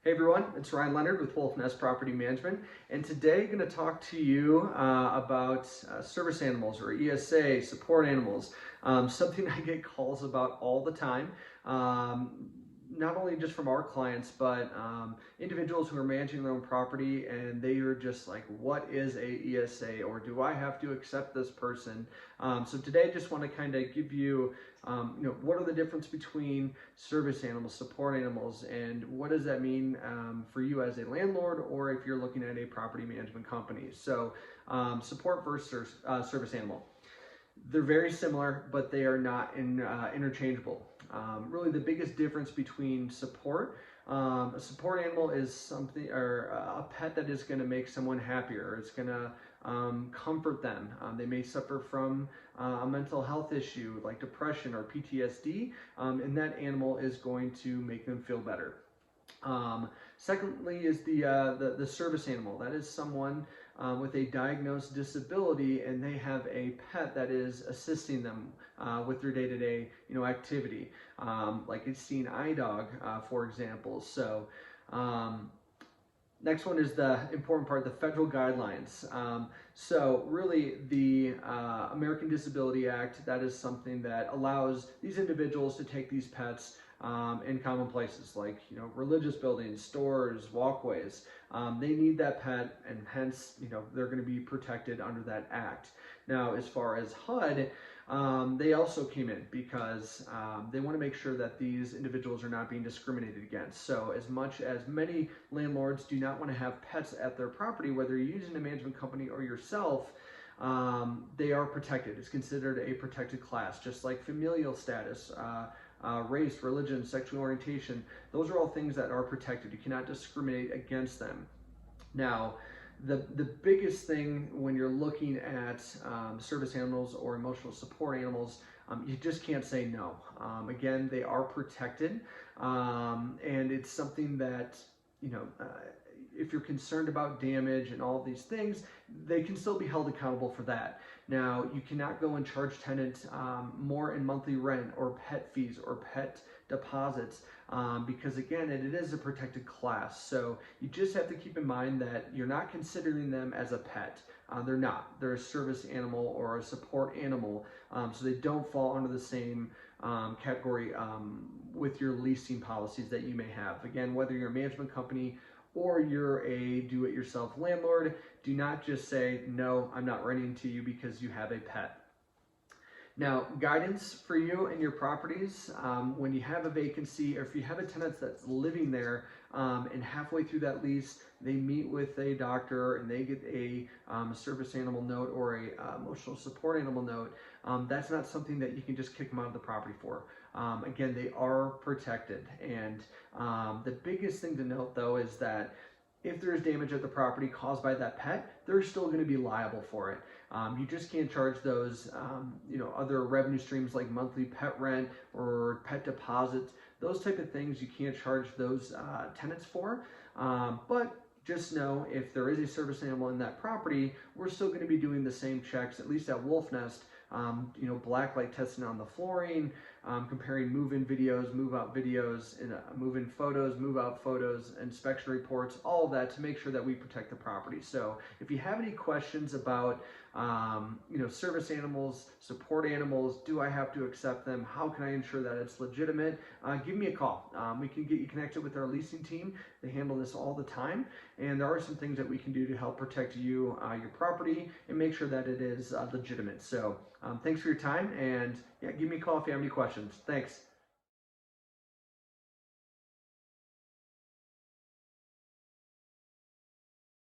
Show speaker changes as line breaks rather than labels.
Hey everyone, it's Ryan Leonard with Wolfnest Property Management, and today I'm going to talk to you about service animals or ESA, support animals, something I get calls about all the time, not only just from our clients, but individuals who are managing their own property and they are just like, what is a ESA, or do I have to accept this person? So today I just want to kind of give you what are the difference between service animals, support animals, and what does that mean for you as a landlord, or if you're looking at a property management company. So support versus service animal. They're very similar, but they are not interchangeable. Really, the biggest difference between a support animal is something, or a pet that is going to make someone happier. It's going to comfort them. They may suffer from a mental health issue like depression or PTSD, and that animal is going to make them feel better. Secondly is the service animal. That is someone with a diagnosed disability, and they have a pet that is assisting them with their day-to-day activity, like a seeing eye dog, for example. So next one is the important part, the federal guidelines. So really the American Disability Act, that is something that allows these individuals to take these pets in common places like religious buildings, stores, walkways. They need that pet, and hence they're going to be protected under that act. Now, as far as HUD, they also came in because they want to make sure that these individuals are not being discriminated against. So as much as many landlords do not want to have pets at their property, whether you're using a management company or yourself, they are protected. It's considered a protected class, just like familial status, race, religion, sexual orientation. Those are all things that are protected. You cannot discriminate against them. Now, the biggest thing when you're looking at service animals or emotional support animals, you just can't say no. Again, they are protected, and it's something that if you're concerned about damage and all these things, they can still be held accountable for that. Now, you cannot go and charge tenants more in monthly rent or pet fees or pet deposits because, again, it is a protected class. So you just have to keep in mind that you're not considering them as a pet. They're not. They're a service animal or a support animal, so they don't fall under the same category with your leasing policies that you may have. Again, whether you're a management company or you're a do-it-yourself landlord, do not just say, no, I'm not renting to you because you have a pet. Now, guidance for you and your properties, when you have a vacancy, or if you have a tenant that's living there and halfway through that lease, they meet with a doctor and they get a service animal note or a emotional support animal note, that's not something that you can just kick them out of the property for. Again, they are protected. And the biggest thing to note, though, is that if there is damage at the property caused by that pet, they're still going to be liable for it. You just can't charge those, other revenue streams like monthly pet rent or pet deposits. Those type of things you can't charge those tenants for. But just know if there is a service animal in that property, we're still going to be doing the same checks, at least at Wolfnest. Blacklight testing on the flooring, comparing move-in videos, move-out videos, and move-in photos, move-out photos, inspection reports, all of that to make sure that we protect the property. So if you have any questions about service animals, support animals, do I have to accept them? How can I ensure that it's legitimate? Give me a call. We can get you connected with our leasing team. They handle this all the time, and there are some things that we can do to help protect you, your property, and make sure that it is legitimate. So thanks for your time, and yeah, give me a call if you have any questions. Thanks.